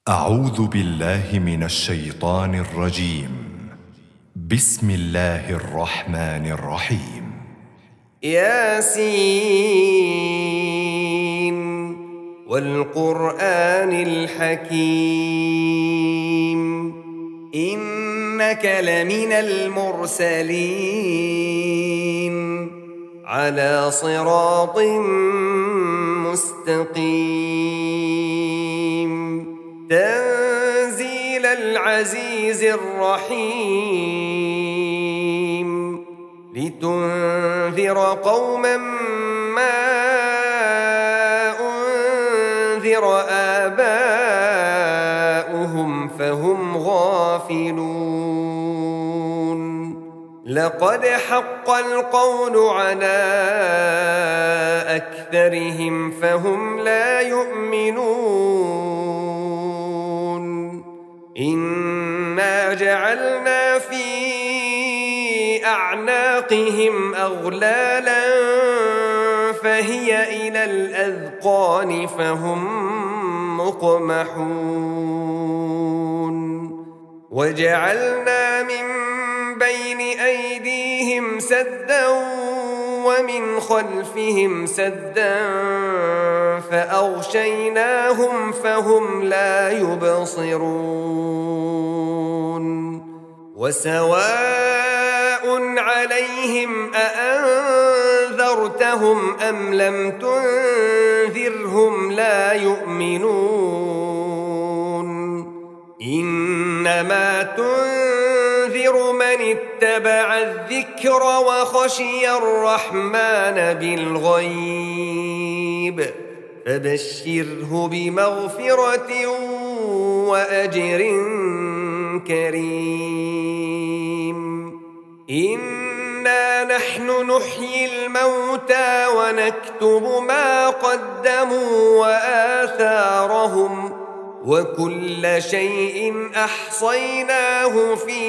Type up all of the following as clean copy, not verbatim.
أعوذ بالله من الشيطان الرجيم. بسم الله الرحمن الرحيم. ياسين والقرآن الحكيم إنك لمن المرسلين على صراط مستقيم تنزيل العزيز الرحيم لتنذر قوما ما أنذر آباؤهم فهم غافلون لقد حق القول على أكثرهم فهم لا يؤمنون إنا جعلنا في أعناقهم أغلالا فهي إلى الأذقان فهم مقمحون وجعلنا من بين أيديهم سدا ومن خلفهم سدا فأغشيناهم فهم لا يبصرون وسواء عليهم أأنذرتهم أم لم تنذرهم لا يؤمنون إنما تنذر من اتبع الذكر وخشي الرحمن بالغيب فبشره بمغفرة وأجر كريم إنا نحن نحيي الموتى ونكتب ما قدموا وآثارهم وكل شيء أحصيناه في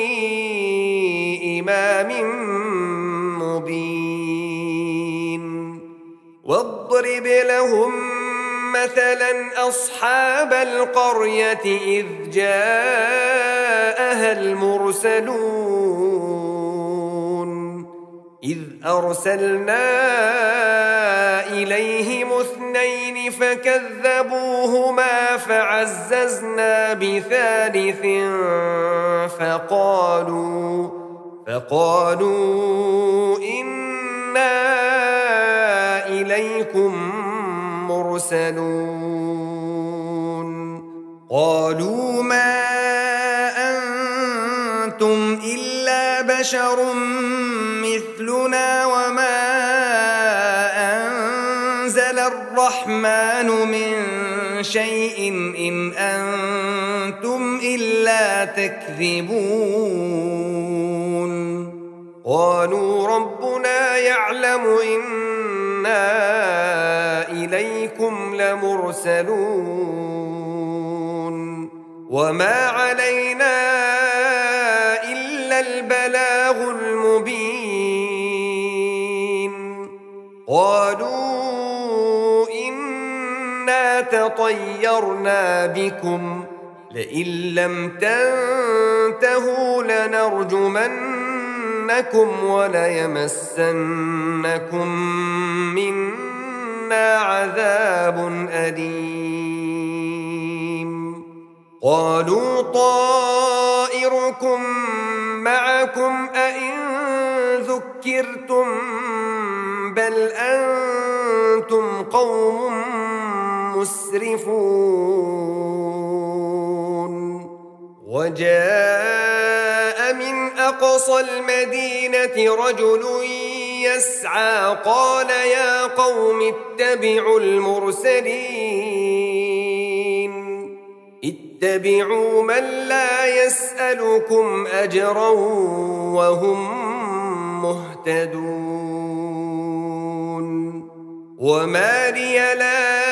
إمام مبين واضرب لهم مثلا أصحاب القرية إذ جاءها المرسلون إذ أرسلنا إليهم اثنين فكذبوهما فعززنا بثالث فقالوا إنا إليكم مرسلون قالوا ما أنتم إلا بشر مثلنا وما أنزل الرحمن من شيء إن أنتم إلا تكذبون قالوا ربنا يعلم إنا إليكم لمرسلون وما علينا إلا البلاغ المبين قالوا إنا تطيرنا بكم لئن لم تنتهوا لنرجمنكم وليمسنكم منا عذاب أليم قالوا طائركم معكم أئن ذكرتم بل أنتم قوم مسرفون وجاء من أقصى المدينة رجل يسعى قال يا قوم اتبعوا المرسلين اتبعوا من لا يسألكم أجرا وهم مهتدون وما لي لا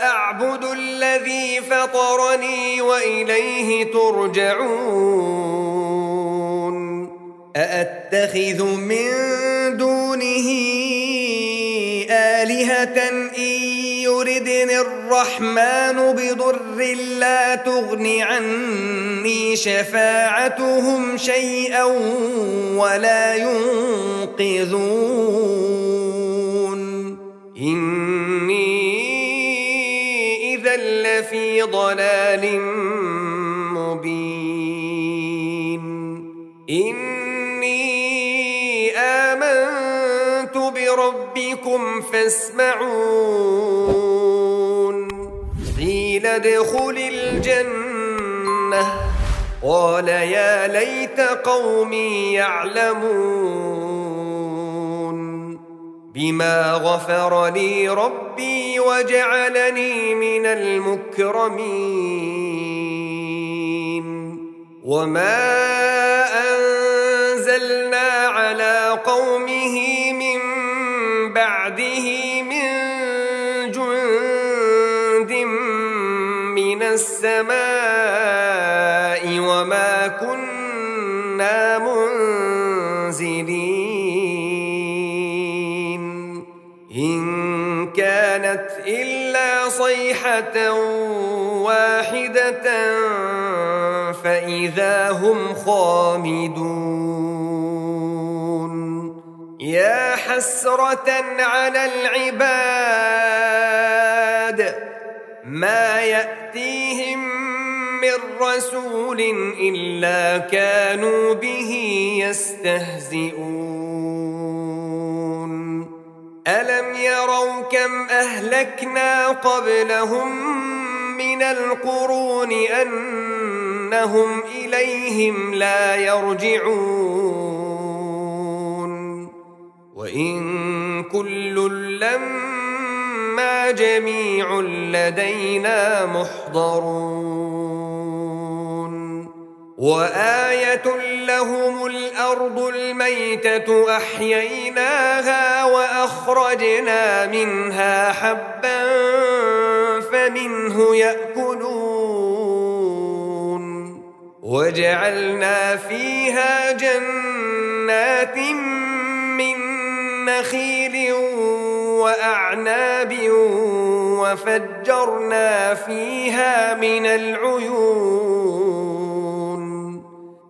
أعبد الذي فطرني وإليه ترجعون أأتخذ من دونه آلهة إن يردني الرحمن بضر لا تغن عني شفاعتهم شيئا ولا ينقذون إني إذا لفي ضلال مبين إني آمنت بربكم فاسمعون قيل ادخل الجنة قال يا ليت قومي يعلمون بما غفر لي ربي وجعلني من المكرمين وما أنزلنا على قومه من بعده من جند من السماء وما كنا منزلين إن كانت إلا صيحة واحدة فإذا هم خامدون يا حسرة على العباد ما يأتيهم من رسول إلا كانوا به يستهزئون ألم يروا كم أهلكنا قبلهم من القرون أنهم إليهم لا يرجعون وإن كل لما جميع لدينا محضرون وآية لهم الأرض الميتة أحييناها وأخرجنا منها حبا فمنه يأكلون وجعلنا فيها جنات من نخيل وأعناب وفجرنا فيها من العيون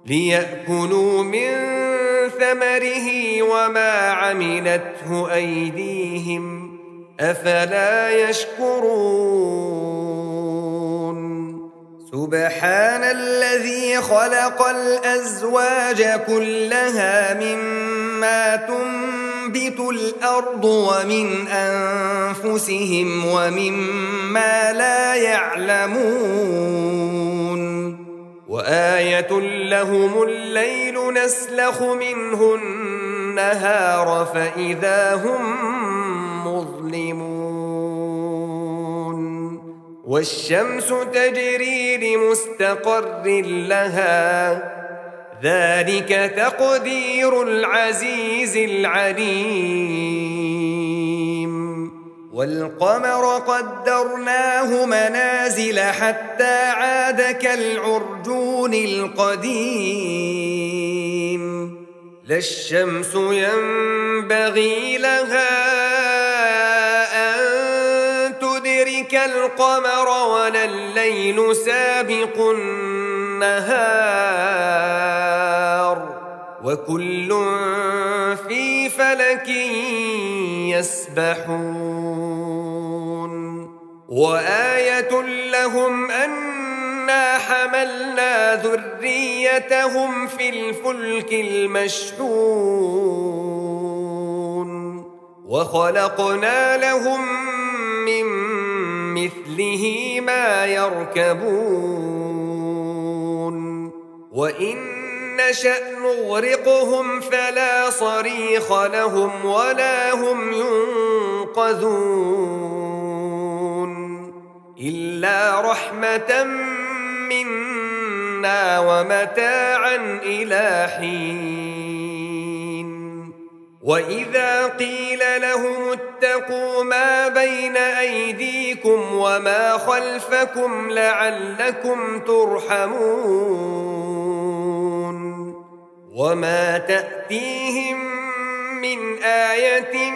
ليأكلوا من ثمره وما عملته أيديهم أفلا يشكرون سبحان الذي خلق الأزواج كلها مما تنبت الأرض ومن أنفسهم ومما لا يعلمون وآية لهم الليل نسلخ منه النهار فإذا هم مظلمون والشمس تجري لمستقر لها ذلك تقدير العزيز العليم والقمر قدرناه منازل حتى عاد كالعرجون القديم لا الشمس ينبغي لها أن تدرك القمر ولا الليل سابق النهار وكل في فلك يسبحون وآية لهم أنا حملنا ذريتهم في الفلك المشحون وخلقنا لهم من مثله ما يركبون وإن نشأ نغرقهم فلا صريخ لهم ولا هم ينقذون إلا رحمة منا ومتاعا إلى حين وإذا قيل لهم اتقوا ما بين أيديكم وما خلفكم لعلكم ترحمون وما تأتيهم من آية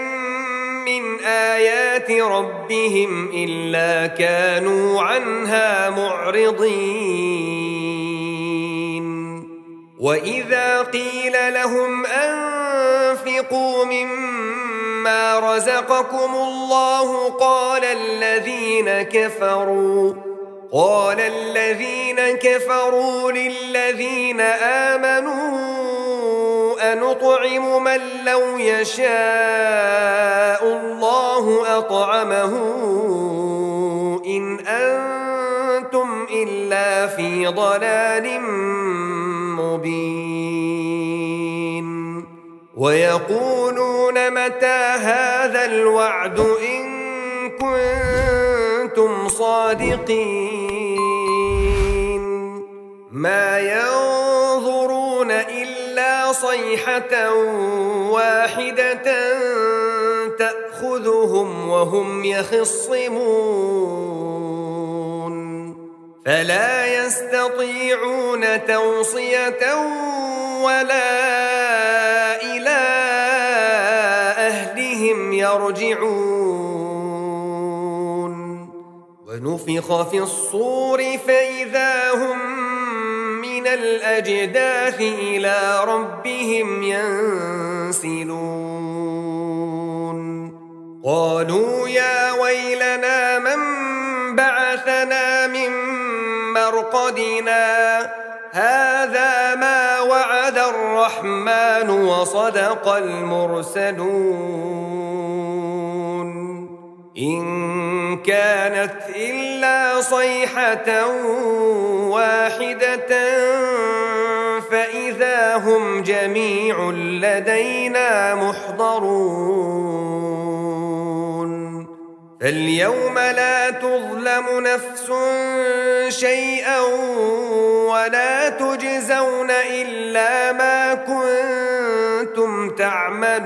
من آيات ربهم إلا كانوا عنها معرضين وإذا قيل لهم أنفقوا مما رزقكم الله قال الذين كفروا للذين آمنوا أنطعم من لو يشاء الله أطعمه إن أنتم إلا في ضلال مبين ويقولون متى هذا الوعد إن كنتم صادقين ما ينظرون إلا صيحة واحدة تأخذهم وهم يخصمون فلا يستطيعون توصية ولا إلى أهلهم يرجعون ونفخ في الصور فإذا هم من الأجداث إلى ربهم ينسلون قالوا يا ويلنا من بعثنا من مرقدنا هذا ما وعد الرحمن وصدق المرسلون إن كانت إلا صيحة واحدة فإذا هم جميع لدينا محضرون فاليوم لا تظلم نفس شيئا ولا تجزون إلا ما كنتم تعملون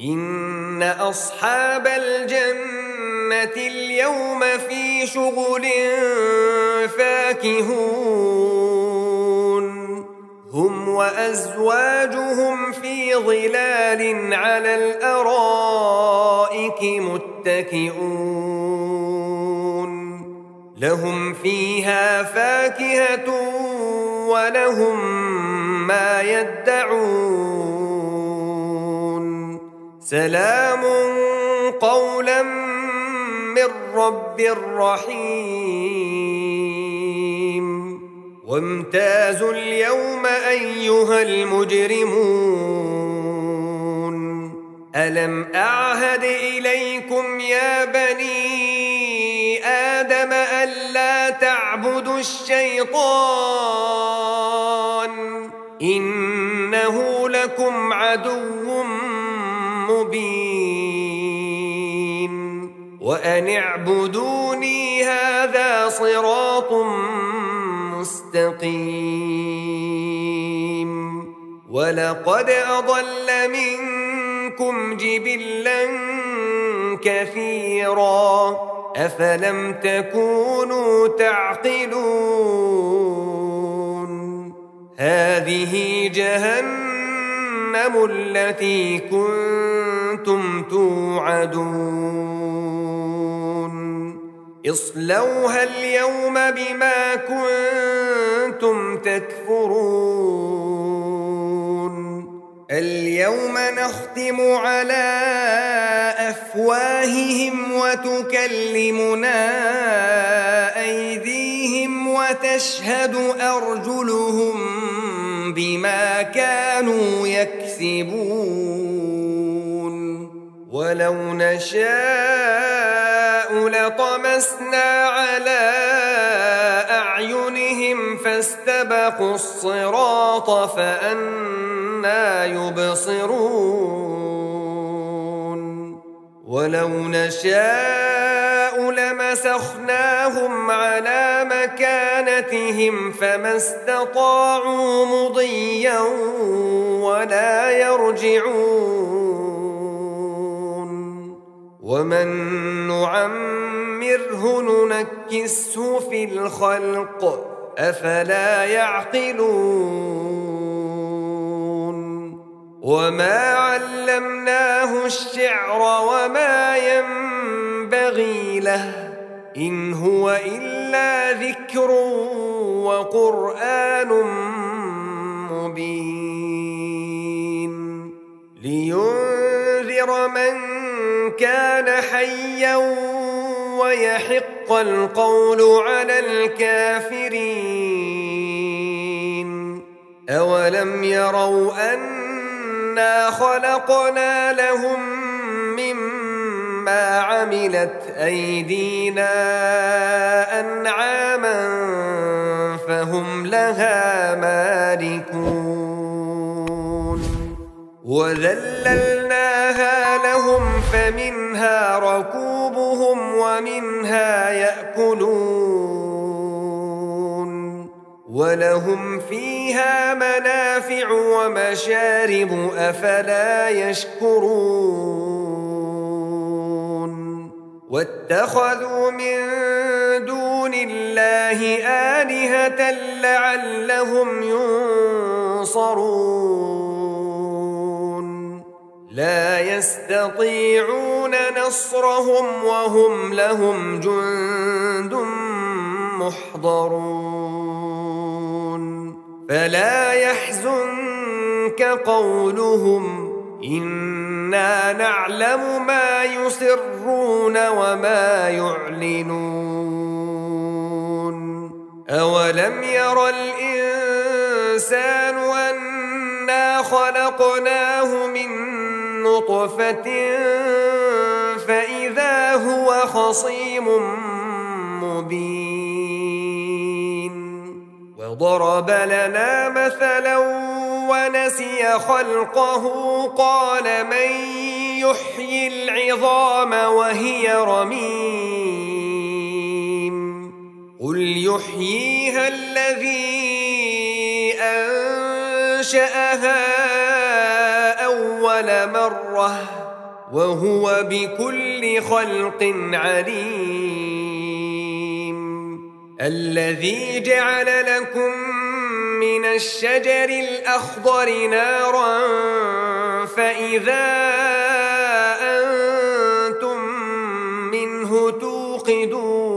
إن أصحاب الجنة اليوم في شغل فاكهون هم وأزواجهم في ظلال على الأرائك متكئون لهم فيها فاكهة ولهم ما يدعون سلام قولا من رب رحيم وامتازوا اليوم أيها المجرمون ألم أعهد إليكم يا بني آدم ألا تعبدوا الشيطان إنه لكم عدو مبين وأن اعبدوني هذا صراط مستقيم ولقد أضل منكم جبلا كثيرا أفلم تكونوا تعقلون هذه جهنم التي كنتم توعدون اصلوها اليوم بما كنتم تكفرون اليوم نختم على أفواههم وتكلمنا أيديهم وتشهد أرجلهم بما كانوا يكسبون ولو نشاء لطمسنا على أعينهم فاستبقوا الصراط فأنى يبصرون ولو نشاء لمسخناهم على مكانتهم فما استطاعوا مضيا ولا يرجعون ومن نعمره ننكسه في الخلق أفلا يعقلون وما علمناه الشعر وما ينبغي له إن هو إلا ذكر وقرآن مبين لينذر من كان حيا ويحق القول على الكافرين أولم يروا أنا خلقنا لهم مما عملت أيدينا أنعاما فهم لها مالكون وذللناها لهم فمنها ركوبهم ومنها يأكلون ولهم فيها منافع ومشارب أفلا يشكرون واتخذوا من دون الله آلهة لعلهم ينصرون لا يستطيعون نصرهم وهم لهم جند محضرون فلا يحزنك قولهم إنا نعلم ما يسرون وما يعلنون أولم ير الإنسان أنا خلقناه من نطفة فإذا هو خصيم مبين وضرب لنا مثلا ونسي خلقه قال من يحيي العظام وهي رميم قل يحييها الذي أنشأها أول مرة وهو بكل خلق عليم الذي جعل لكم من الشجر الأخضر نارا فإذا أنتم منه توقدون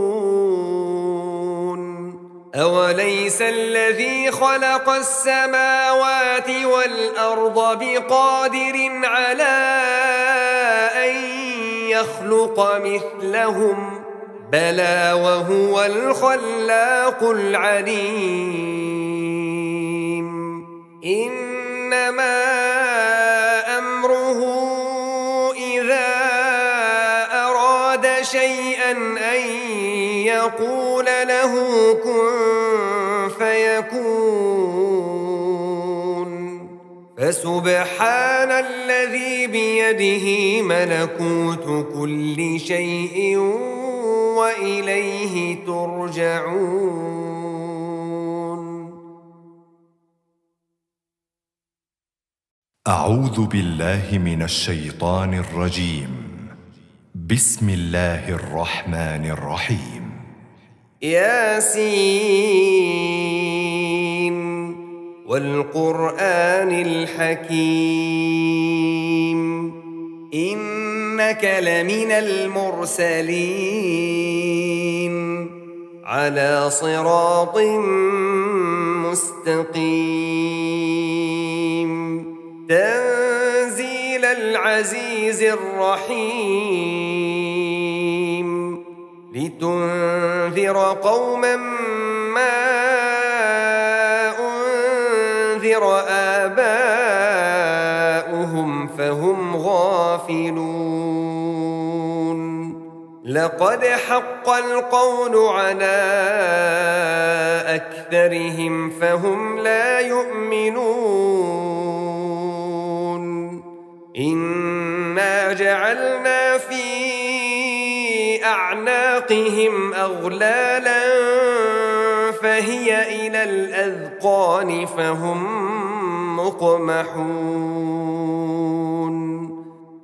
أوليس الذي خلق السماوات والأرض بقادر على أن يخلق مثلهم بلى وهو الخلاق العليم إنما أمره إذا أراد شيئا أن يقول له كن فيكون فسبحان الذي بيده ملكوت كل شيء وإليه ترجعون. أعوذ بالله من الشيطان الرجيم. بسم الله الرحمن الرحيم. ياسين والقرآن الحكيم إنك لمن المرسلين على صراط مستقيم تنزيل العزيز الرحيم لتنذر قوما ما أنذر آباؤهم فهم غافلون لقد حق القول على أكثرهم فهم لا يؤمنون إنا جعلنا في أعناقهم أغلالا فهي إلى الأذقان فهم مقمحون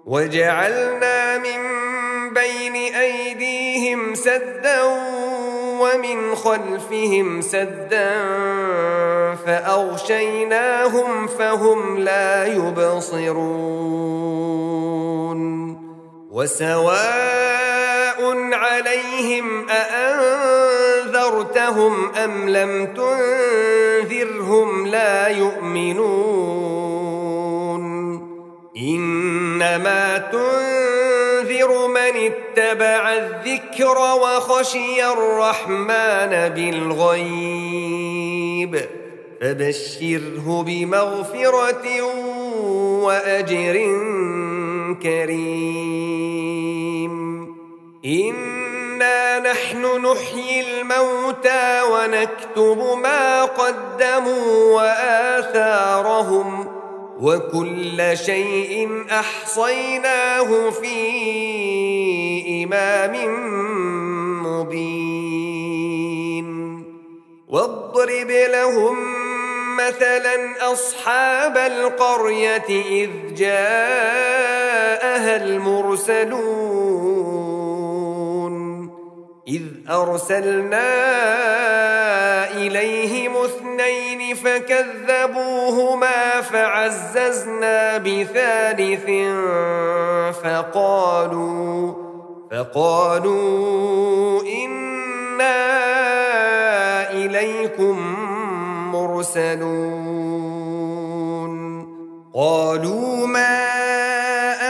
وجعلنا من بين أيديهم سدا ومن خلفهم سدا فأغشيناهم فهم لا يبصرون وسواء عليهم أأنذرتهم أم لم تنذرهم لا يؤمنون إنما تنذر من اتبع الذكر وخشي الرحمن بالغيب فبشره بمغفرة وأجر كريم إنا نحن نحيي الموتى ونكتب ما قدموا وآثارهم وكل شيء أحصيناه في إمام مبين واضرب لهم مثلا أصحاب القرية إذ جاءها المرسلون إذ أرسلنا إليهم 2 فكذبوهما فعززنا ب3 فقالوا إنا إليكم مرسلون قالوا ما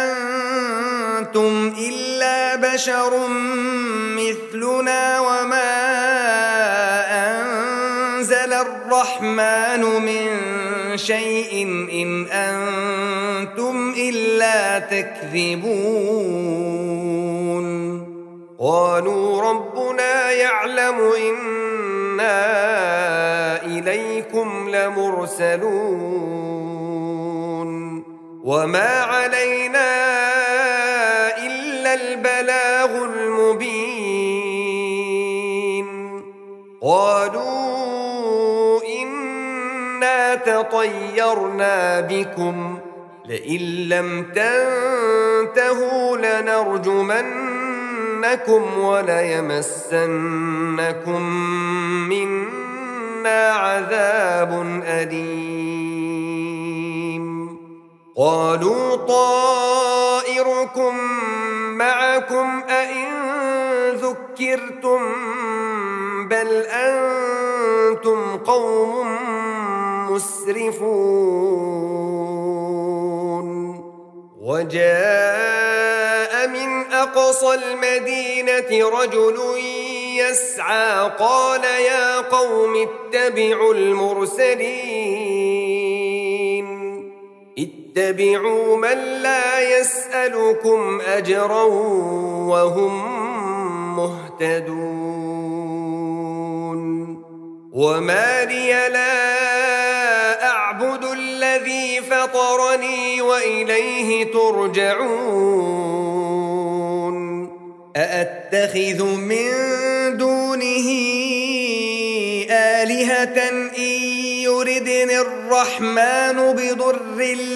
أنتم إلا بشر مثلنا وما أنزل الرحمن من شيء إن أنتم إلا تكذبون قالوا ربنا يعلم إنا إليكم لمرسلون وما علينا إلا البلاغ المبين قالوا إنا تطيرنا بكم لئن لم تنتهوا لنرجمنكم وليمسنكم منا عذاب أليم قالوا طائركم معكم أئن ذكرتم بل أنتم قوم مسرفون وجاء من أقصى المدينة رجل يسعى قال يا قوم اتبعوا المرسلين اتبعوا من لا يسألكم أجرا وهم مهتدون وما لي لا أعبد الذي فطرني وإليه ترجعون أأتخذ من دونه آلهة إن يردني الرحمن بضر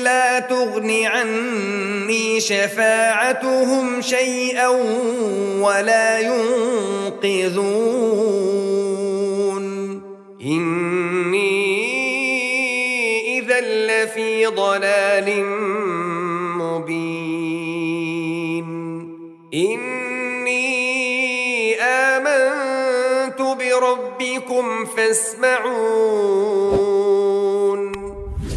لا تغن عني شفاعتهم شيئا ولا ينقذون إني إذا لفي ضلال مبين إني آمنت بربكم فاسمعون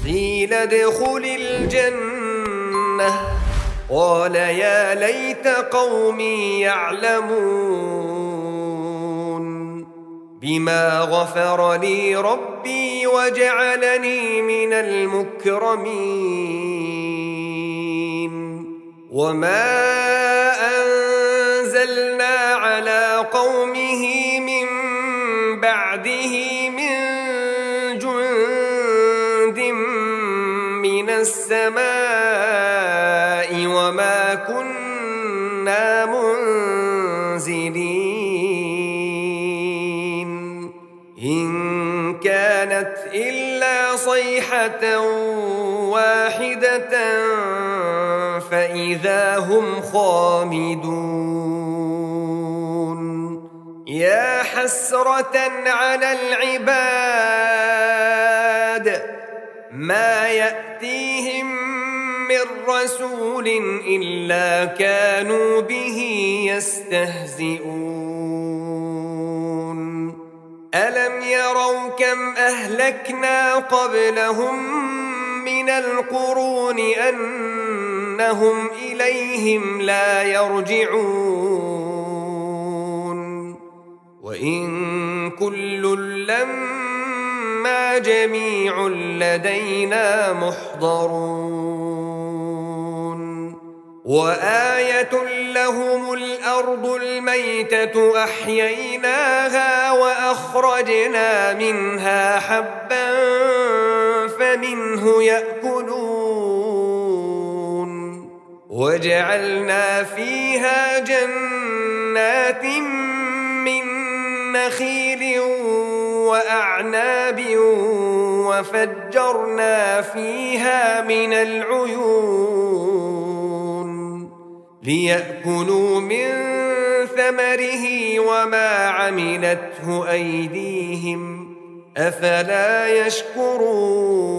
قيل ادخل الجنة قال يا ليت قومي يعلمون بما غفر لي ربي وجعلني من المكرمين وما أنزلنا على قومه من بعده من جند من السماء وما كنا منزلين إن كانت إلا صيحة واحدة فإذا هم خامدون يا يا حسرة على العباد ما يأتيهم من رسول إلا كانوا به يستهزئون ألم يروا كم أهلكنا قبلهم من القرون أنهم إليهم لا يرجعون وإن كل لما جميع لدينا محضرون وآية لهم الأرض الميتة أحييناها وأخرجنا منها حبا فمنه يأكلون وجعلنا فيها جنات من نخيل وأعناب وفجرنا فيها من العيون ليأكلوا من ثمره وما عملته أيديهم أفلا يشكرون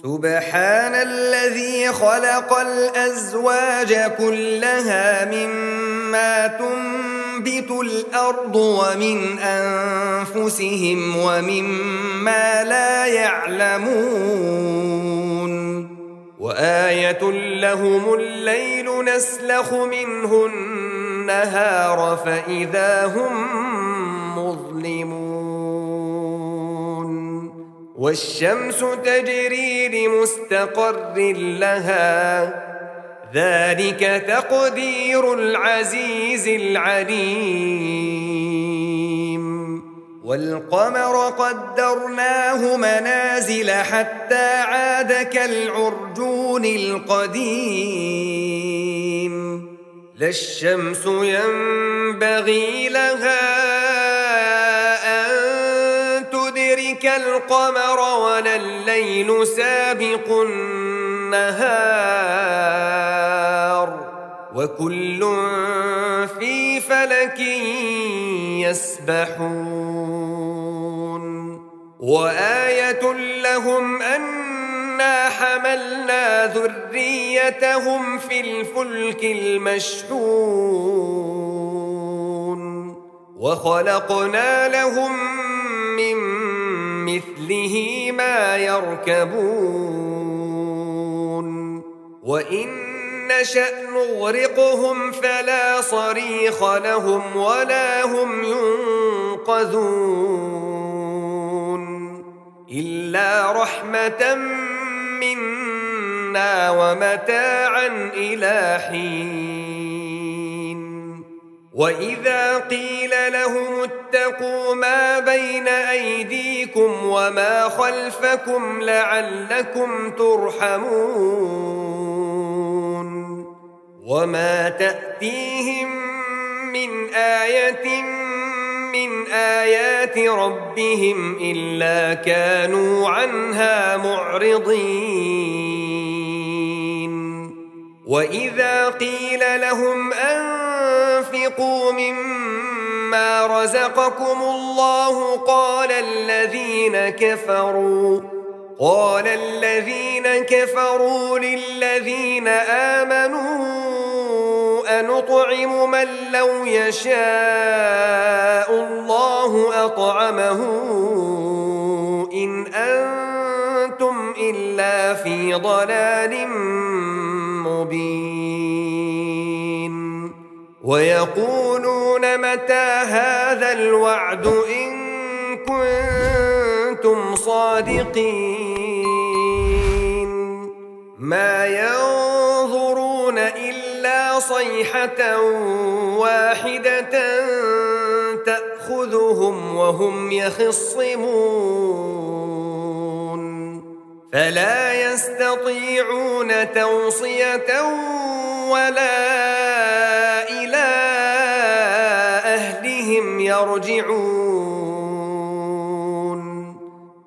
سبحان الذي خلق الأزواج كلها مما تنبت الأرض ومن أنفسهم ومما لا يعلمون وآية لهم الليل نسلخ منه النهار فإذا هم مظلمون والشمس تجري لمستقر لها ذلك تقدير العزيز العليم والقمر قدرناه منازل حتى عاد كالعرجون القديم لا الشمس ينبغي لها أن تدرك القمر ولا الليل سابق النهار وكل في فلك يسبحون وآية لهم أنا حملنا ذريتهم في الفلك المشحون وخلقنا لهم من مثله ما يركبون وإن نشأ نغرقهم فلا صريخ لهم ولا هم ينقذون إلا رحمة منا ومتاعا إلى حين وإذا قيل لهم اتقوا ما بين أيديكم وما خلفكم لعلكم ترحمون وما تأتيهم من آية من آيات ربهم إلا كانوا عنها معرضين وإذا قيل لهم أنفقوا مما رزقكم الله قال الذين كفروا للذين آمنوا أنطعم من لو يشاء الله أطعمه إن أنتم إلا في ضلال مبين ويقولون متى هذا الوعد إن كنتم صادقين ما ينظرون إلا صيحة واحدة تأخذهم وهم يخصمون فلا يستطيعون توصية ولا إلى أهلهم يرجعون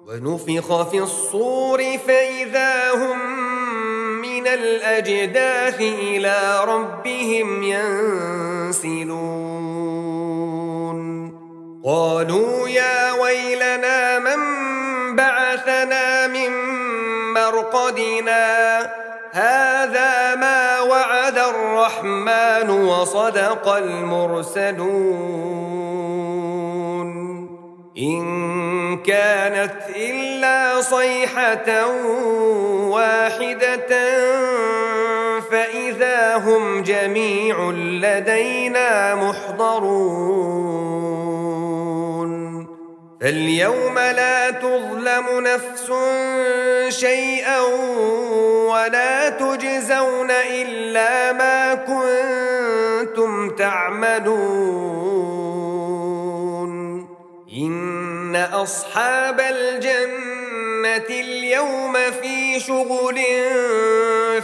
ونفخ في الصور فإذا هم من الأجداث إلى ربهم ينسلون قالوا يا ويلنا من بعثنا من مرقدنا هذا ما وعد الرحمن وصدق المرسلون إن كانت إلا صيحة واحدة فإذا هم جميع لدينا محضرون فاليوم لا تظلم نفس شيئا ولا تجزون إلا ما كنتم تعملون إن أصحاب الجنة اليوم في شغل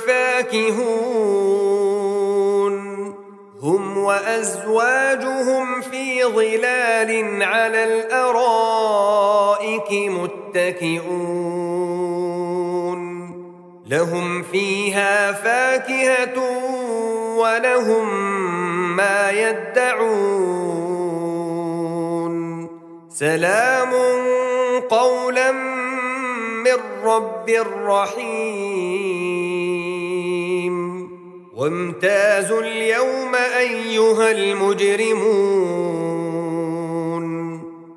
فاكهون هم وأزواجهم في ظلال على الأرائك متكئون لهم فيها فاكهة ولهم ما يدعون سلام قولا من رب رحيم وامتازوا اليوم أيها المجرمون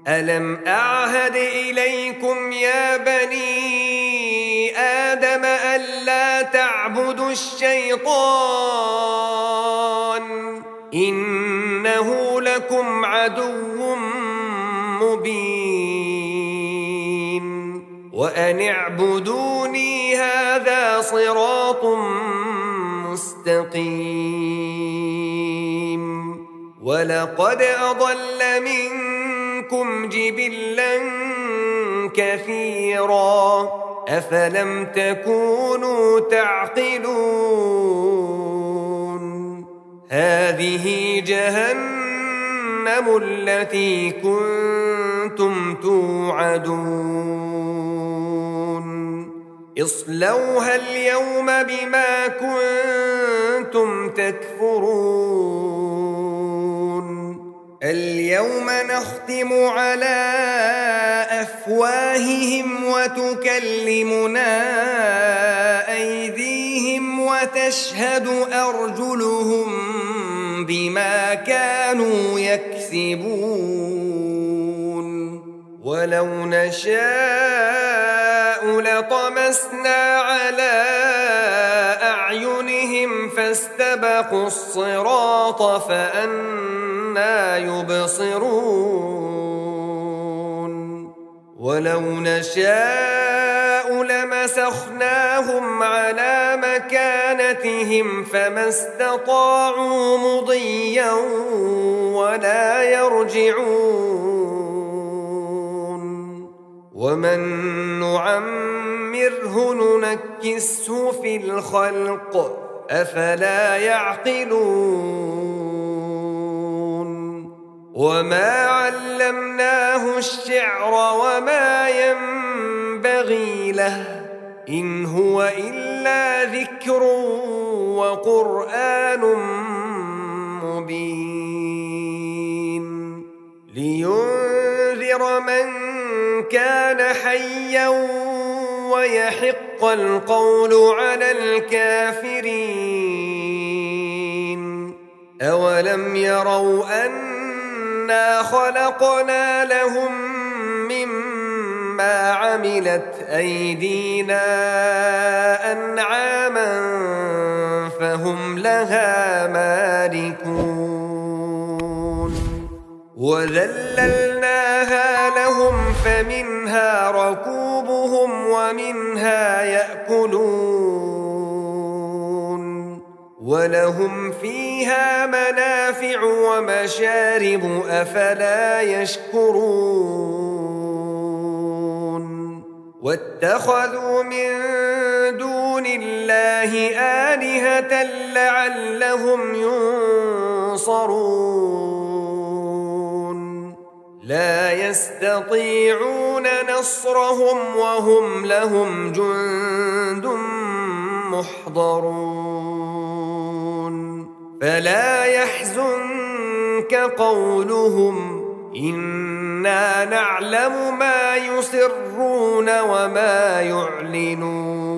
ألم أعهد إليكم يا بني آدم ألا تعبدوا الشيطان إنه لكم عدو مبين وأن اعبدوني هذا صراط مستقيم ولقد أضل منكم جبلا كثيرا أفلم تكونوا تعقلون هذه جهنم التي كنتم توعدون اصلوها اليوم بما كنتم تكفرون اليوم نختم على أفواههم وتكلمنا أيديهم وتشهد أرجلهم بما كانوا يكسبون ولو نشاء لطمسنا على أعينهم فاستبقوا الصراط فأنى يبصرون ولو نشاء لمسخناهم على مكانتهم فما استطاعوا مضيا ولا يرجعون ومن نعمره ننكسه في الخلق أفلا يعقلون وما علمناه الشعر وما ينبغي له إن هو إلا ذكر وقرآن مبين لينذر من كان حيا ويحق القول على الكافرين أولم يروا أنا خلقنا لهم مما عملت أيدينا أنعاما فهم لها مالكون وذللناها لهم فمنها ركوبهم ومنها يأكلون ولهم فيها منافع ومشارب أفلا يشكرون واتخذوا من دون الله آلهة لعلهم ينصرون لا يستطيعون نصرهم وهم لهم جند محضرون فلا يحزنك قولهم إنا نعلم ما يسرون وما يعلنون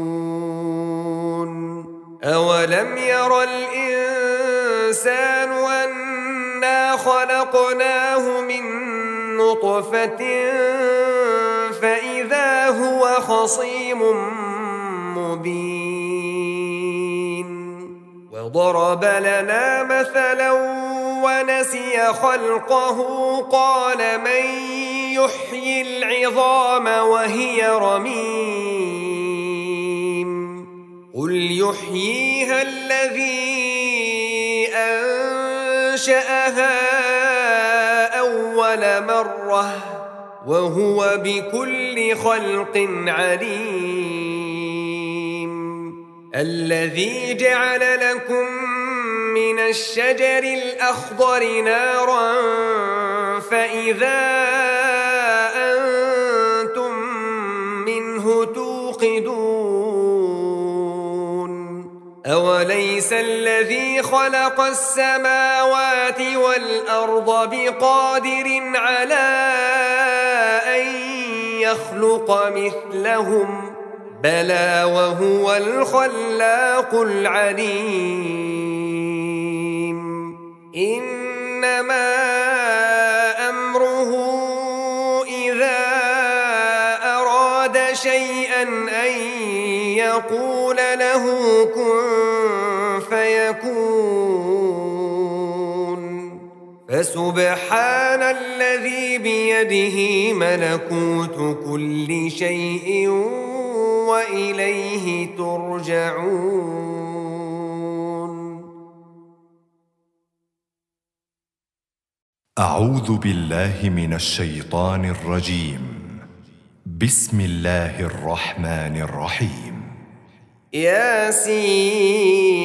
أولم ير الإنسان أنا خلقناه من نطفة فإذا هو خصيم مبين وضرب لنا مثلا ونسي خلقه قال من يحيي العظام وهي رميم قل يحييها الذي أنشأها أول مرة وهو بكل خلق عليم الذي جعل لكم من الشجر الأخضر نارا فإذا أنتم منه توقدون أوليس الذي خلق السماوات والأرض بقادر على أن يخلق مثلهم بلى وهو الخلاق العليم إنما أمره إذا أراد شيئا أن يقول له كن فيكون فسبحان الذي بيده ملكوت كل شيء وإليه ترجعون. أعوذ بالله من الشيطان الرجيم. بسم الله الرحمن الرحيم. ياسين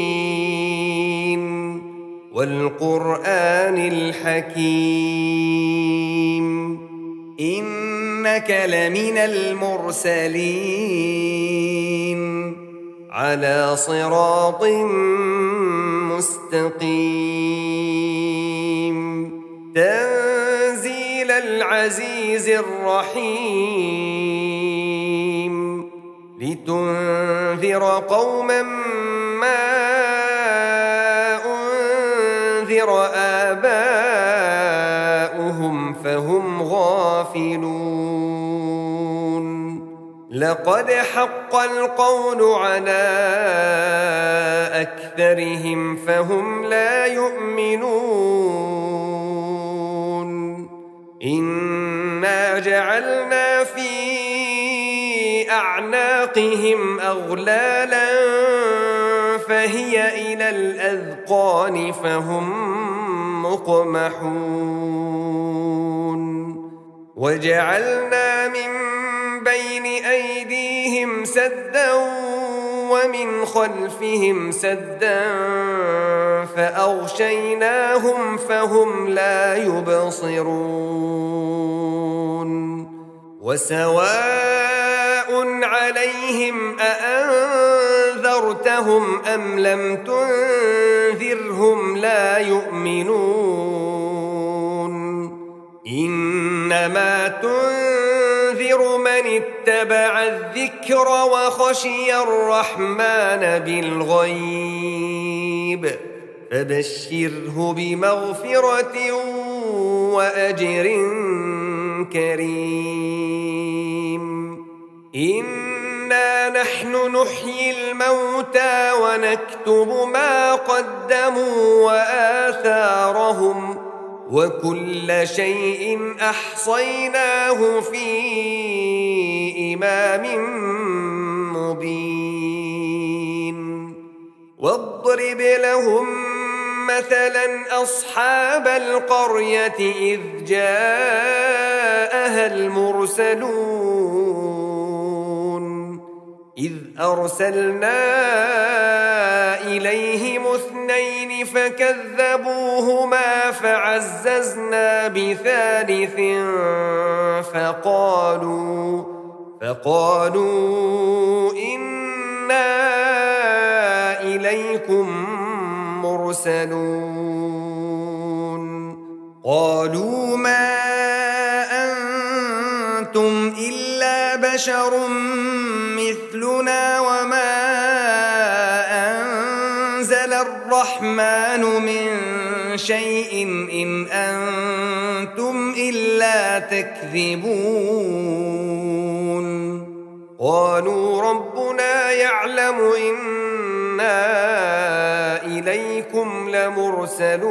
والقرآن الحكيم إنك لمن المرسلين على صراط مستقيم تنزيل العزيز الرحيم لتنذر قوما ما أنذر آباؤهم فهم غافلون لقد حق القول على أكثرهم فهم لا يؤمنون إنا جعلنا في أعناقهم أغلالا فهي إلى الأذقان فهم مقمحون وجعلنا من بين أيديهم سدا ومن خلفهم سدا فأغشيناهم فهم لا يبصرون وسواء عليهم أأنذرتهم أم لم تنذرهم لا يؤمنون إنما تنذر من اتبع الذكر وخشي الرحمن بالغيب فبشره بمغفرة وأجر كريم إنا نحن نحيي الموتى ونكتب ما قدموا وآثارهم وكل شيء أحصيناه في إمام مبين واضرب لهم مثلا أصحاب القرية إذ جاءها المرسلون إذ أرسلنا إليهم اثنين فكذبوهما فعززنا بثالث فقالوا إنا إليكم مرسلون قالوا ما بشر مثلنا وما أنزل الرحمن من شيء إن أنتم إلا تكذبون قالوا ربنا يعلم إنا إليكم لمرسلون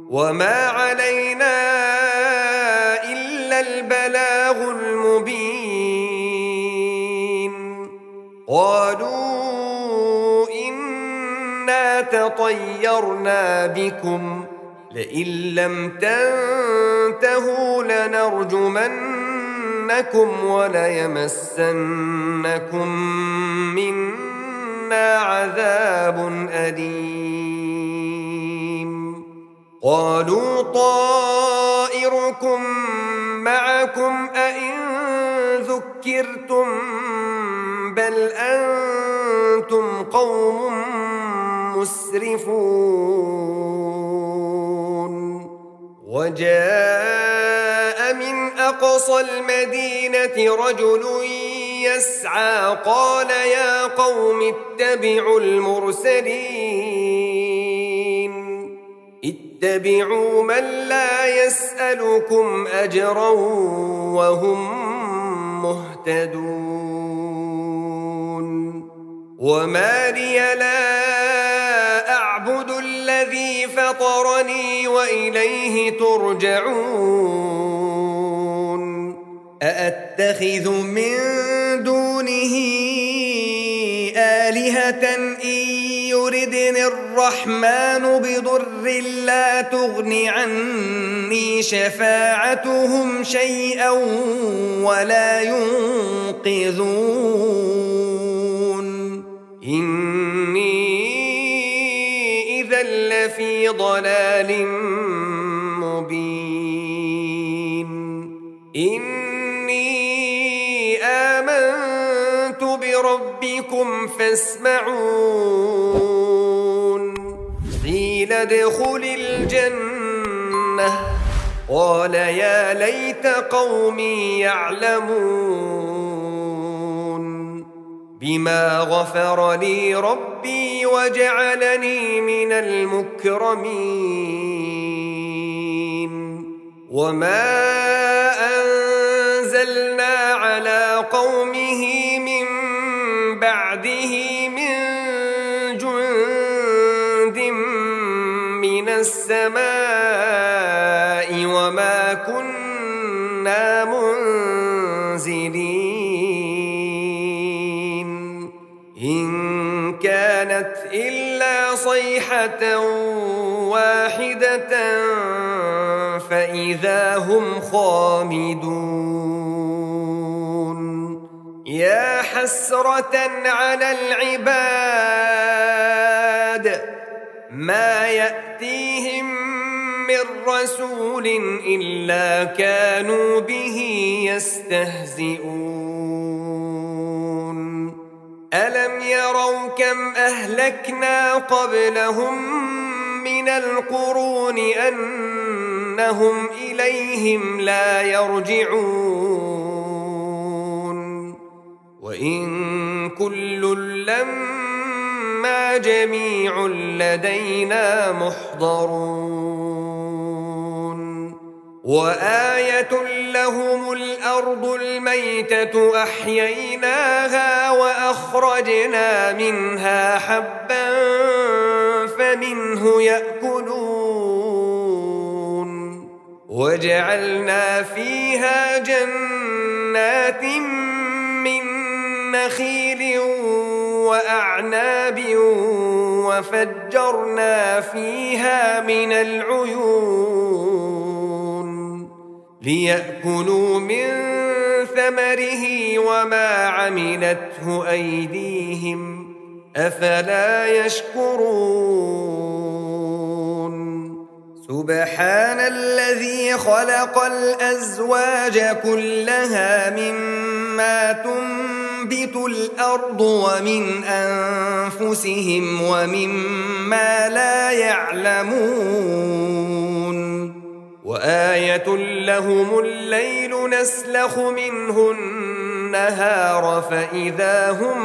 وما علينا إلا البلاغ المبين قالوا إنا تطيرنا بكم لئن لم تنتهوا لنرجمنكم وليمسنكم منا عذاب أليم قالوا طائركم معكم أئن ذكرتم بل أنتم قوم مسرفون وجاء من أقصى المدينة رجل يسعى قال يا قوم اتبعوا المرسلين اتبعوا من لا يسألكم أجرا وهم مهتدون وما لي لا أعبد الذي فطرني وإليه ترجعون أأتخذ من دونه آلهة إن يردني الرحمن بضر لا تغن عني شفاعتهم شيئا ولا ينقذون إني إذا لفي ضلال مبين إني آمنت بربكم فاسمعون قيل ادخل الجنة قال يا ليت قومي يعلمون بما غفر لي ربي وجعلني من المكرمين وما أنزلنا على قومه من بعده من جند من السماء وما كنا منزلين إن كانت إلا صيحة واحدة فإذا هم خامدون يا حسرة على العباد ما يأتيهم من رسول إلا كانوا به يستهزئون ألم يروا كم أهلكنا قبلهم من القرون أنهم إليهم لا يرجعون وإن كل لما جميع لدينا محضرون وآية لهم الأرض الميتة أحييناها وأخرجنا منها حبا فمنه يأكلون وجعلنا فيها جنات من نخيل وأعناب وفجرنا فيها من العيون ليأكلوا من ثمره وما عملته أيديهم أفلا يشكرون سبحان الذي خلق الأزواج كلها مما تنبت الأرض ومن أنفسهم ومما لا يعلمون وآية وآية لهم الليل نسلخ منه النهار فإذا هم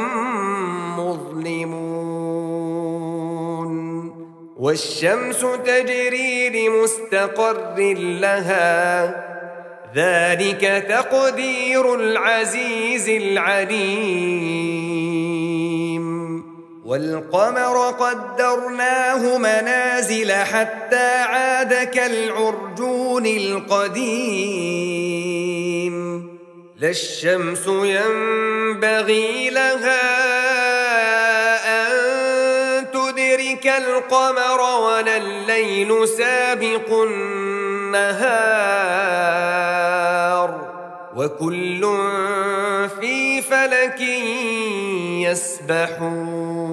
مظلمون والشمس تجري لمستقر لها ذلك تقدير العزيز العليم والقمر قدرناه منازل حتى عاد كالعرجون القديم لا الشمس ينبغي لها أن تدرك القمر ولا الليل سابق النهار وكل في فلك يسبحون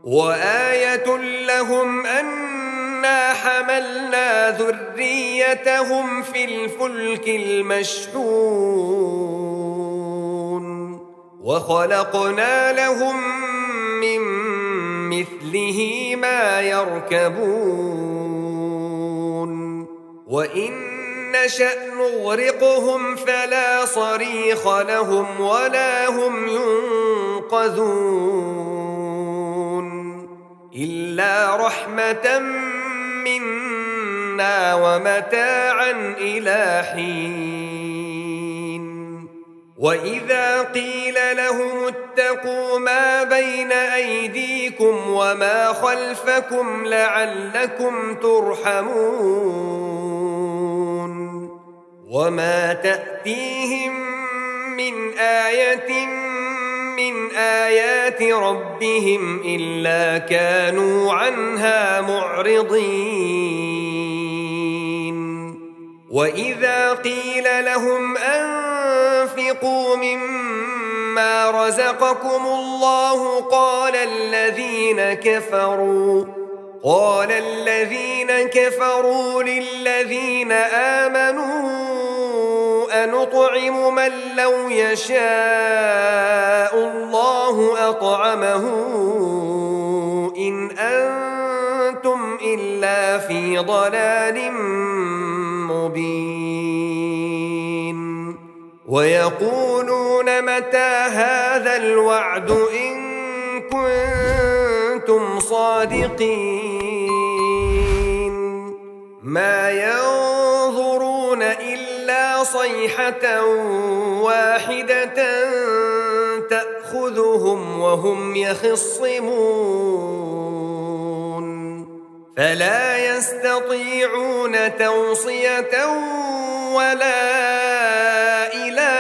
وآية لهم أنا حملنا ذريتهم في الفلك المشحون وخلقنا لهم من مثله ما يركبون وإن نشأ نغرقهم فلا صريخ لهم ولا هم ينقذون إلا رحمة منا ومتاعا إلى حين وإذا قيل لهم اتقوا ما بين أيديكم وما خلفكم لعلكم ترحمون وما تأتيهم من آية من آيات ربهم إلا كانوا عنها معرضين وإذا قيل لهم أنفقوا مما رزقكم الله قال الذين كفروا للذين آمنوا أنطعم من لو يشاء الله أطعمه إن أنتم إلا في ضلال مبين ويقولون متى هذا الوعد إن كنتم صادقين ما ينظرون إلا صيحة واحدة تأخذهم وهم يخصمون فلا يستطيعون توصية ولا إلى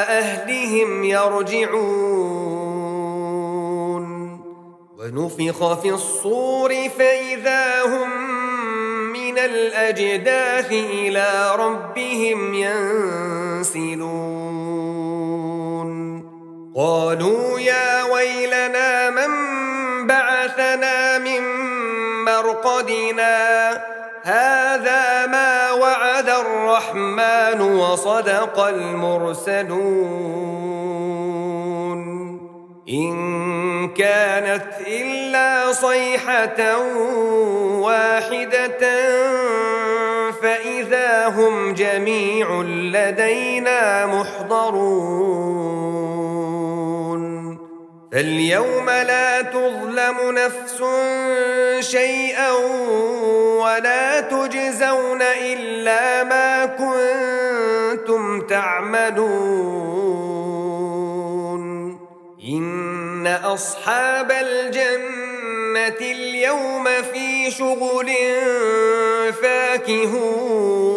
أهلهم يرجعون ونفخ في الصور فإذا هم من الأجداث إلى ربهم ينسلون قالوا يا ويلنا من بعثنا من مرقدنا هذا ما وعد الرحمن وصدق المرسلون إن كانت إلا صيحة واحدة فإذا هم جميع لدينا محضرون فاليوم لا تظلم نفس شيئا ولا تجزون إلا ما كنتم تعملون إن أصحاب الجنة اليوم في شغل فاكهون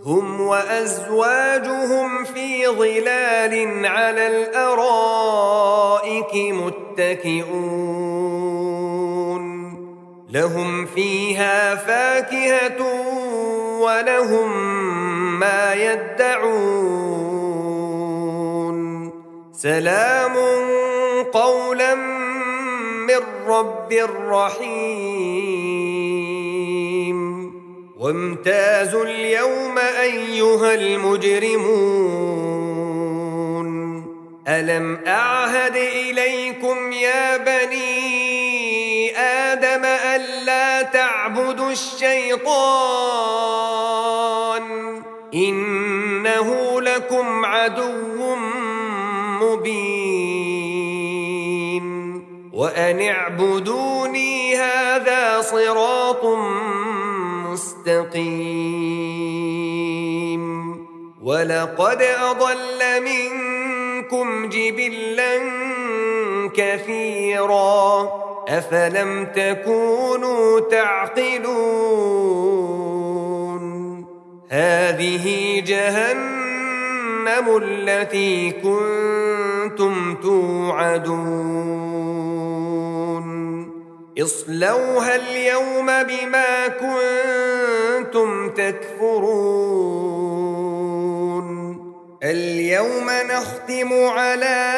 هم وأزواجهم في ظلال على الأرائك متكئون لهم فيها فاكهة ولهم ما يدعون سلام قولا من رب رحيم وامتازوا اليوم أيها المجرمون ألم أعهد إليكم يا بني آدم ألا تعبدوا تعبدوا الشيطان إنه لكم عدو مبين وأن اعبدوني هذا صراط مستقيم ولقد أضل منكم جبلا كثيرا أفلم تكونوا تعقلون هذه جهنم التي كنتم توعدون اصلوها اليوم بما كنتم تكفرون اليوم نختم على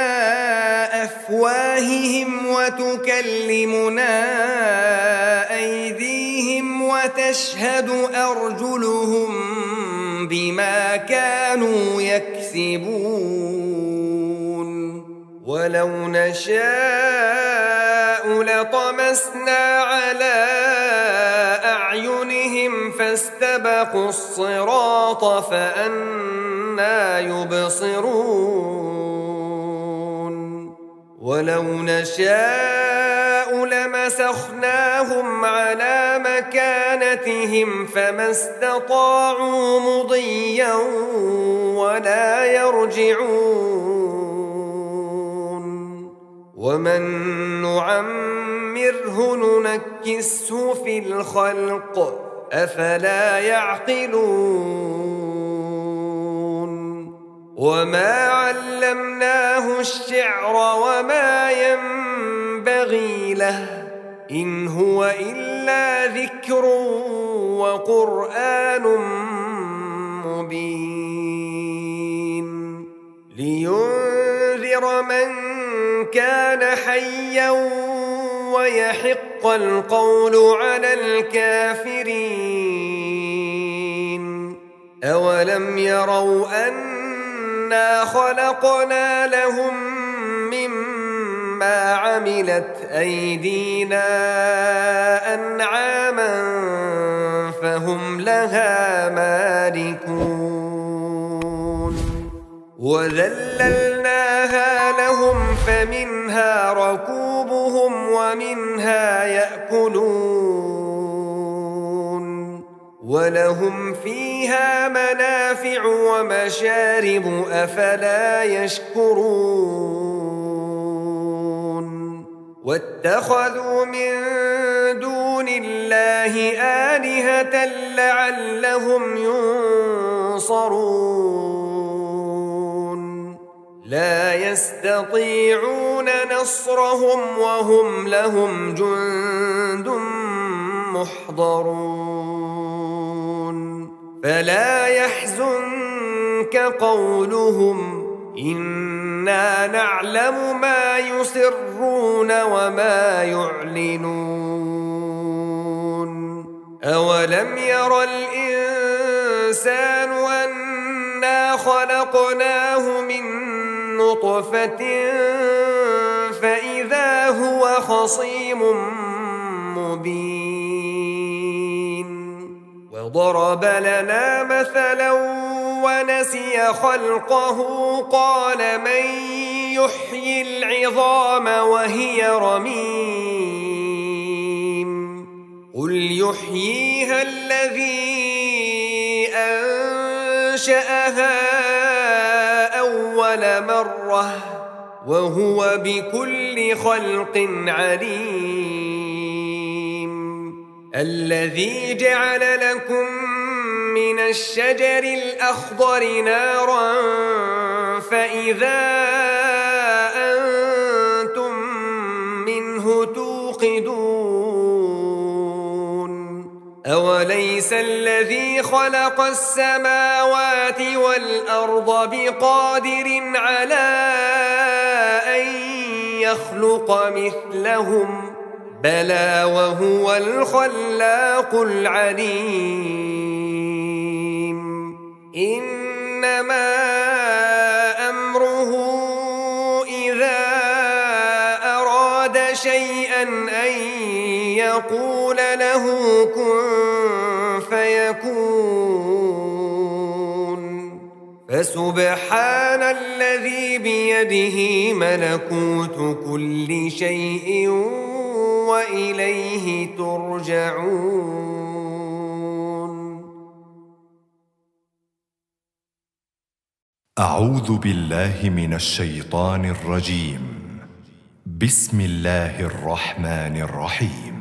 أفواههم وتكلمنا أيديهم وتشهد أرجلهم بما كانوا يكسبون ولو نشاء لطمسنا على أعينهم فاستبقوا الصراط فأنى يبصرون ولو نشاء لمسخناهم على مكانتهم فما استطاعوا مضيا ولا يرجعون ومن نعمره ننكسه في الخلق أفلا يعقلون وما علمناه الشعر وما ينبغي له إن هو إلا ذكر وقرآن مبين لينذر من كان حيا ويحق القول على الكافرين أولم يروا أنا خلقنا لهم مما عملت أيدينا أنعاما فهم لها مالكون وذللناها لهم فمنها ركوبهم ومنها يأكلون ولهم فيها منافع ومشارب أفلا يشكرون واتخذوا من دون الله آلهة لعلهم ينصرون لا يستطيعون نصرهم وهم لهم جند محضرون فلا يحزنك قولهم إنا نعلم ما يسرون وما يعلنون أولم ير الإنسان أنا خلقناه من نطفة فإذا هو خصيم مبين وضرب لنا مثلا ونسي خلقه قال من يحيي العظام وهي رميم قل يحييها الذي أنشأها أول مرة وهو بكل خلق عليم الذي جعل لكم من الشجر الأخضر نارا فإذا أنتم منه توقدون أوليس الذي خلق السماوات والأرض بقادر على أن يخلق مثلهم بلى وهو الخلاق العليم إنما أمره إذا أراد شيئا أن يقول يقول له كن فيكون. فسبحان الذي بيده ملكوت كل شيء وإليه ترجعون. أعوذ بالله من الشيطان الرجيم. بسم الله الرحمن الرحيم.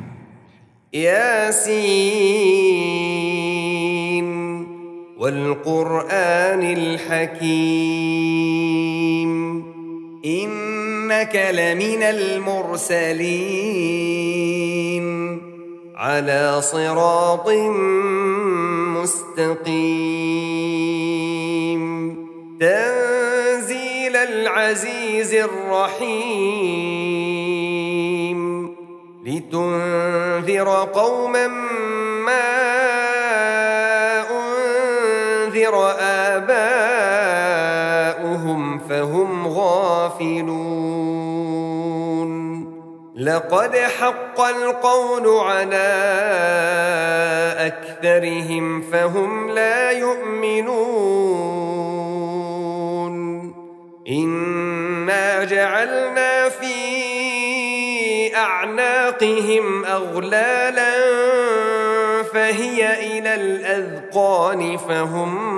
ياسين والقرآن الحكيم إنك لمن المرسلين على صراط مستقيم تنزيل العزيز الرحيم لتنذر قوما ما أنذر آباؤهم فهم غافلون. لقد حق القول على أكثرهم فهم لا يؤمنون. إنا جعلنا في أعناقهم أغلالا فهي إلى الأذقان فهم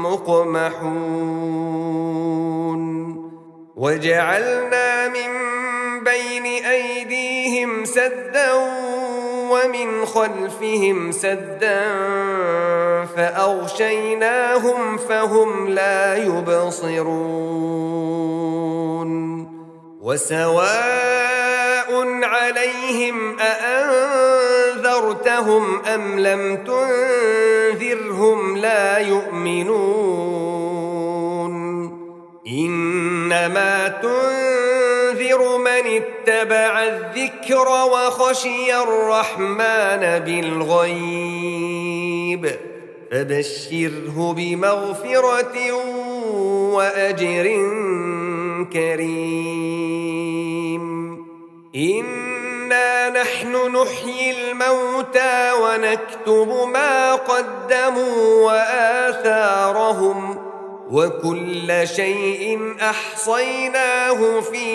مقمحون. وجعلنا من بين أيديهم سدا ومن خلفهم سدا فأغشيناهم فهم لا يبصرون. وسواء عليهم أأنذرتهم أم لم تنذرهم لا يؤمنون. إنما تنذر من اتبع الذكر وخشي الرحمن بالغيب فبشره بمغفرة وأجر كريم. إنا نحن نحيي الموتى ونكتب ما قدموا وآثارهم وكل شيء أحصيناه في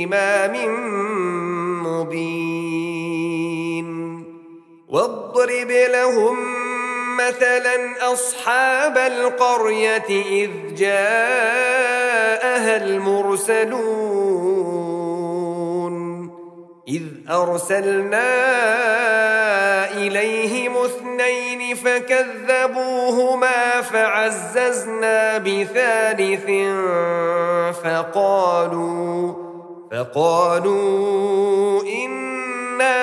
إمام مبين. واضرب لهم مثلا أصحاب القرية إذ جاءها المرسلون إذ أرسلنا إليهم 2 فكذبوهما فعززنا بثالث فقالوا إنا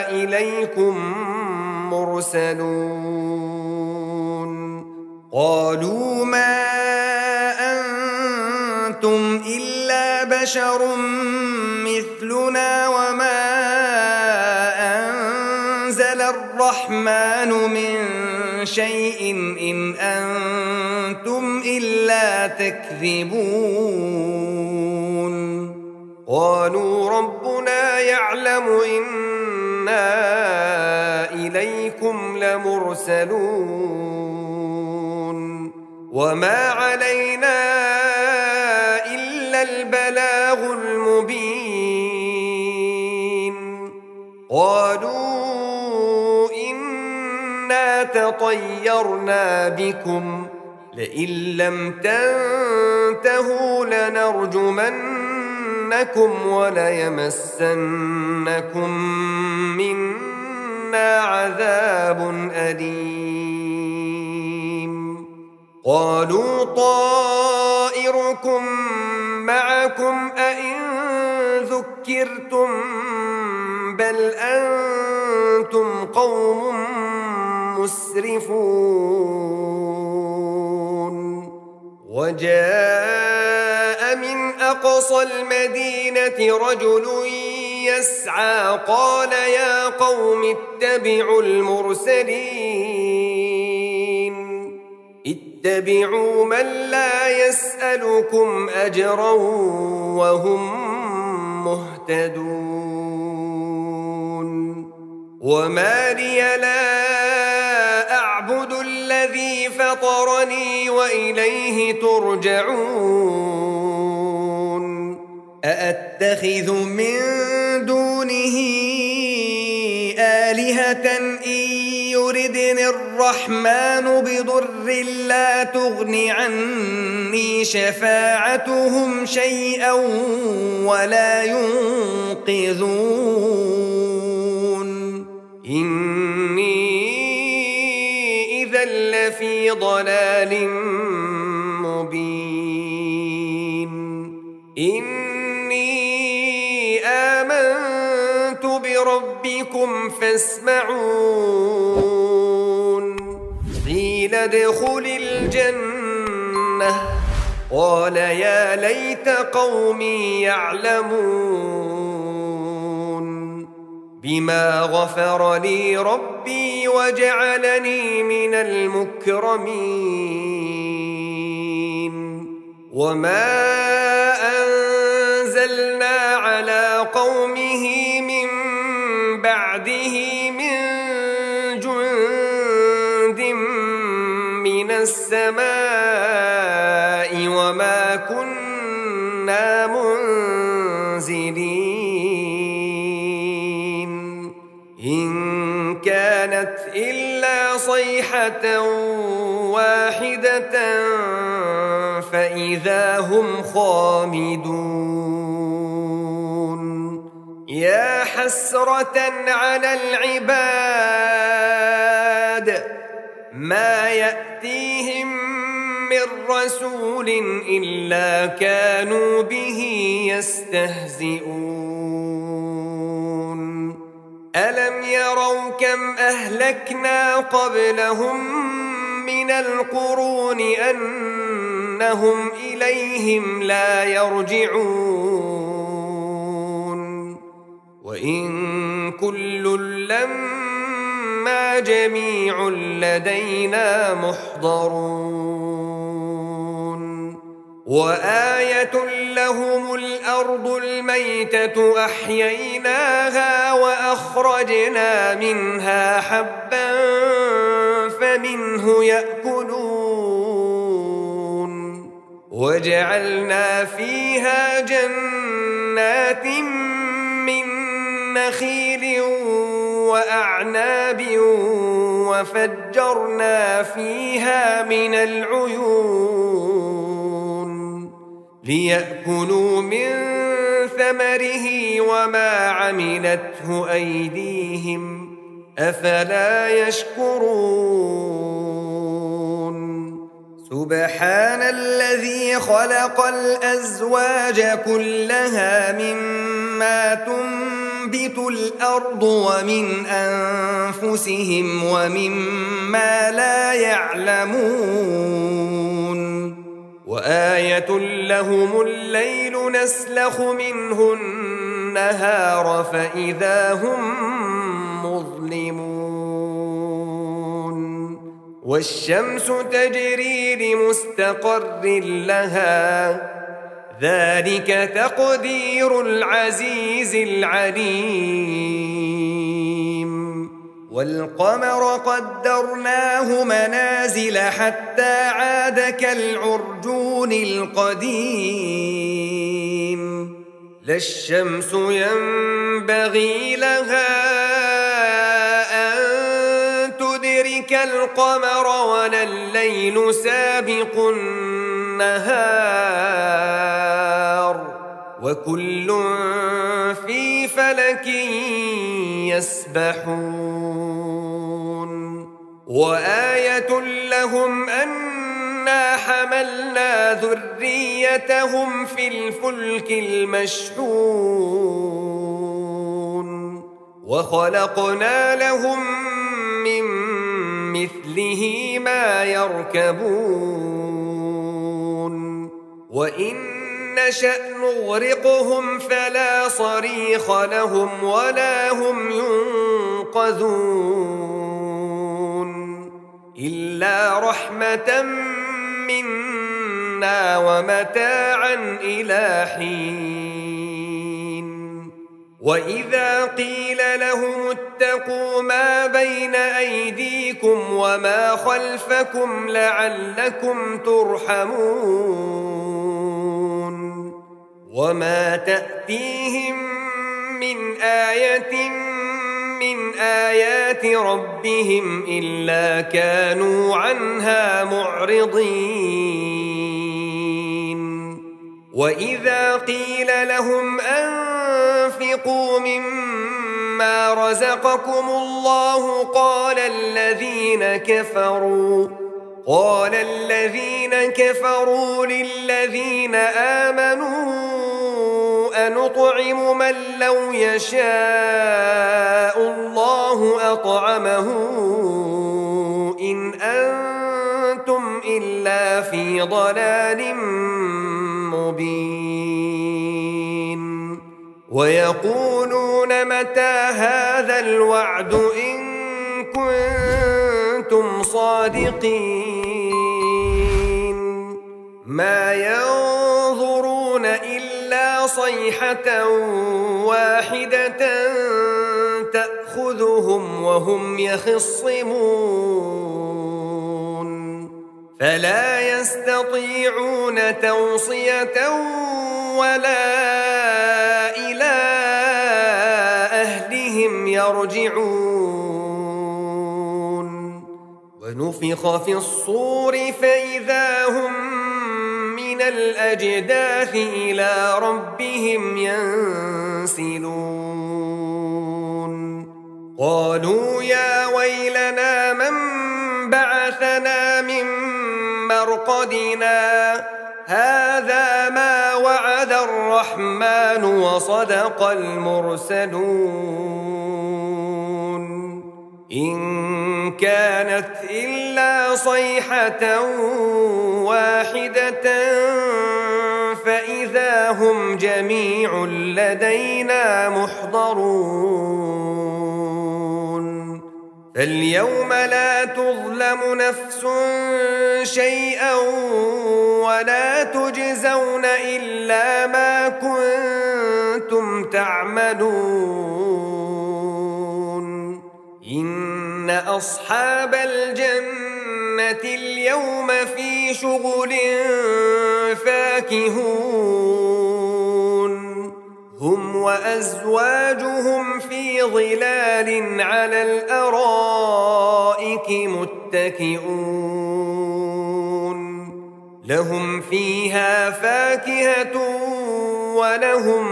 إليكم مرسلون. قالوا ما أنتم إلا بشر مثلنا وما أنزل الرحمن من شيء إن أنتم إلا تكذبون. قالوا ربنا يعلم إنا إليكم لمرسلون وما علينا إلا البلاغ المبين. قالوا إنا تطيرنا بكم لئن لم تنتهوا لنرجمنكم وليمسنكم منا عذاب أليم. قالوا طائركم معكم أئن ذكرتم بل أنتم قوم مسرفون. وجاء من أقصى المدينة رجل يسعى قال يا قوم اتبعوا المرسلين اتبعوا من لا يسألكم أجرا وهم مهتدون. وما لي لا أعبد الذي فطرني وإليه ترجعون أأتخذ من دونه آلهة إن يردني الرحمن بضر لا تغن عني شفاعتهم شيئا ولا ينقذون إني إذا لفي ضلال مبين إني آمنت بربكم فاسمعون قيل ادخل الجنة قال يا ليت قومي يعلمون بما غفر لي ربي وجعلني من المكرمين وما أنزلنا على قومه من بعده من جند من السماء وما كنا منزلين إن كانت إلا صيحة واحدة فإذا هم خامدون يا حسرة على العباد ما يأتيهم من رسول إلا كانوا به يستهزئون ألم يروا كم أهلكنا قبلهم من القرون أنهم إليهم لا يرجعون وإن كل لما جميع لدينا محضرون وآية لهم الأرض الميتة أحييناها وأخرجنا منها حبا فمنه يأكلون وجعلنا فيها جنات من نخيل وأعناب وفجرنا فيها من العيون ليأكلوا من ثمره وما عملته أيديهم أفلا يشكرون سبحان الذي خلق الأزواج كلها مما تنبت الأرض ومن أنفسهم ومما لا يعلمون وآية لهم الليل نسلخ منه النهار فإذا هم مظلمون والشمس تجري لمستقر لها ذلك تقدير العزيز العليم والقمر قدرناه منازل حتى عاد كالعرجون القديم لا الشمس ينبغي لها أن تدرك القمر ولا الليل سابق النهار وكل في فلك يسبحون وآية لهم أنا حملنا ذريتهم في الفلك المشحون وخلقنا لهم من مثله ما يركبون وإن نشأ نغرقهم فلا صريخ لهم ولا هم ينقذون إلا رحمة منا ومتاعا إلى حين وإذا قيل لهم واتقوا ما بين أيديكم وما خلفكم لعلكم ترحمون وما تأتيهم من آية من آيات ربهم إلا كانوا عنها معرضين وإذا قيل لهم أنفقوا مما رزقكم الله قال الذين كفروا للذين آمنوا أنطعم من لو يشاء الله أطعمه إن أنتم إلا في ضلال مبين ويقولون متى هذا الوعد إن كنتم صادقين ما ينظرون إلا صيحة واحدة تأخذهم وهم يخصمون فلا يستطيعون توصية ولا إلى أهلهم يرجعون ونفخ في الصور فإذا هم من الأجداث إلى ربهم ينسلون قالوا يا ويلنا من بعثنا من مرقدنا هذا ما وعد الرحمن وصدق المرسلون إن كانت إلا صيحة واحدة فإذا هم جميع لدينا محضرون فاليوم لا تظلم نفس شيئا ولا تجزون إلا ما كنتم تعملون إن أصحاب الجنة اليوم في شغل فاكهون هم وأزواجهم في ظلال على الأرائك متكئون لهم فيها فاكهة ولهم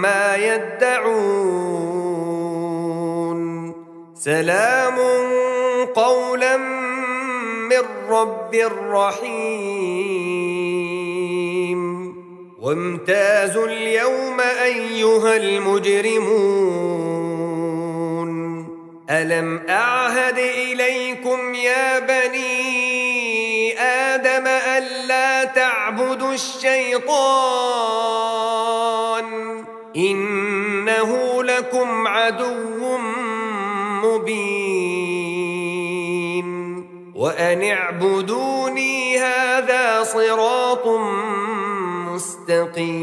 ما يدعون سلام قولا من رب رحيم وامتازوا اليوم أيها المجرمون ألم أعهد إليكم يا بني آدم ألا تعبدوا الشيطان إنه لكم عدو مبين وأن اعبدوني هذا صراط مستقيم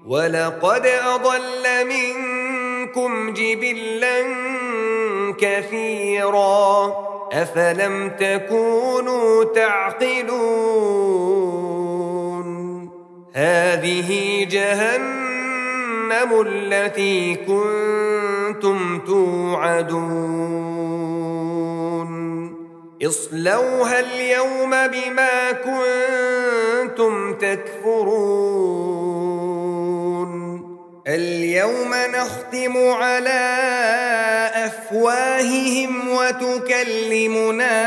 ولقد أضل منكم جبلا كثيرا أفلم تكونوا تعقلون هذه جهنم التي كنتم توعدون اصلوها اليوم بما كنتم تكفرون اليوم نختم على أفواههم وتكلمنا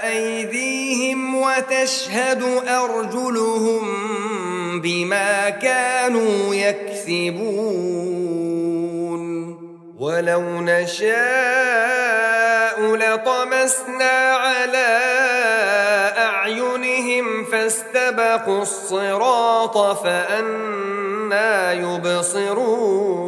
أيديهم وتشهد أرجلهم بما كانوا يكسبون ولو نشاء لطمسنا على أعينهم فاستبقوا الصراط فأنى يبصرون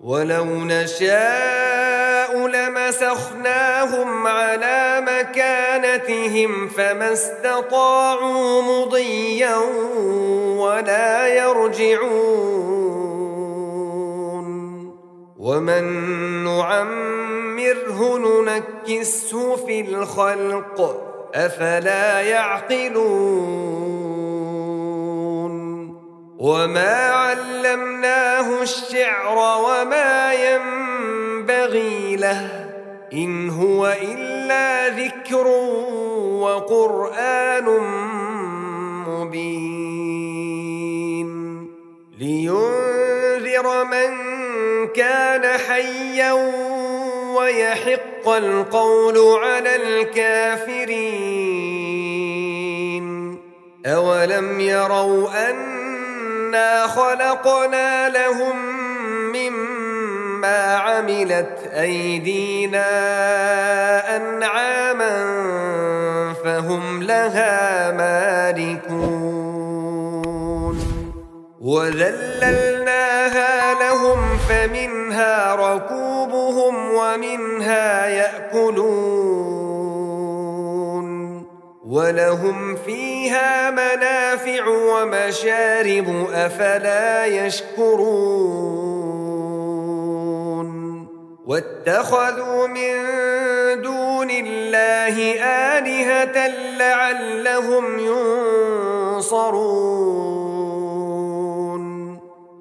ولو نشاء لمسخناهم على مكانتهم فما استطاعوا مضيا ولا يرجعون ومن نعمره ننكسه في الخلق أفلا يعقلون وما علمناه الشعر وما ينبغي له إن هو إلا ذكر وقرآن مبين لينذر من كان حيا ويحق القول على الكافرين أولم يروا أنا خلقنا لهم مما عملت أيدينا أنعاما فهم لها مالكون وذللناها لهم فمنها ركوبهم ومنها يأكلون ولهم فيها منافع ومشارب أفلا يشكرون واتخذوا من دون الله آلهة لعلهم ينصرون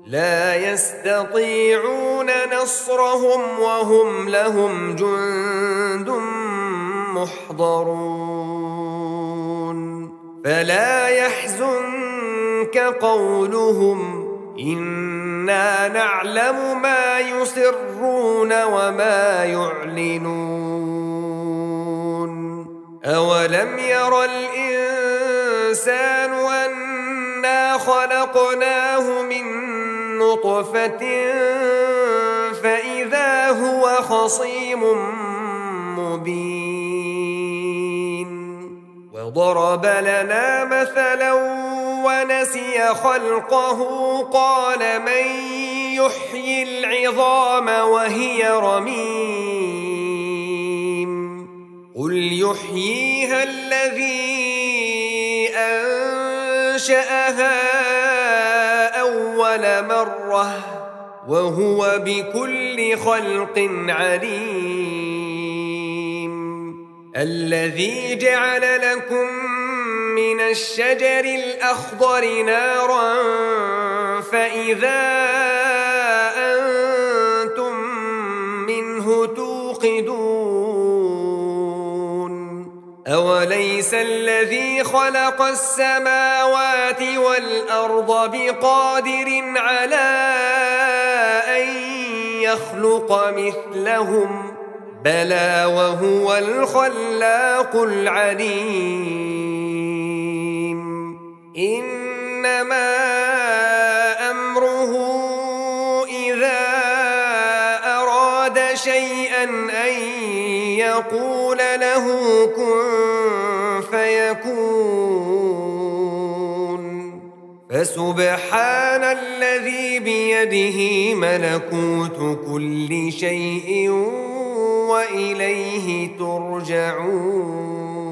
لا يستطيعون نصرهم وهم لهم جند محضرون فلا يحزنك قولهم إنا نعلم ما يسرون وما يعلنون أولم ير الإنسان أنا خلقناه من نطفة فإذا هو خصيم مبين وضرب لنا مثلا ونسي خلقه قال من يحيي العظام وهي رميم قل يحييها الذي أنشأها أول مرة وهو بكل خلق عليم الذي جعل لكم من الشجر الأخضر نارا فإذا أنتم منه توقدون أوليس الذي خلق السماوات والأرض بقادر على أن يخلق مثلهم بلى وهو الخلاق العليم إنما أمره إذا أراد شيئا أن يقول له كن فيكون فسبحان الذي بيده ملكوت كل شيء وإليه ترجعون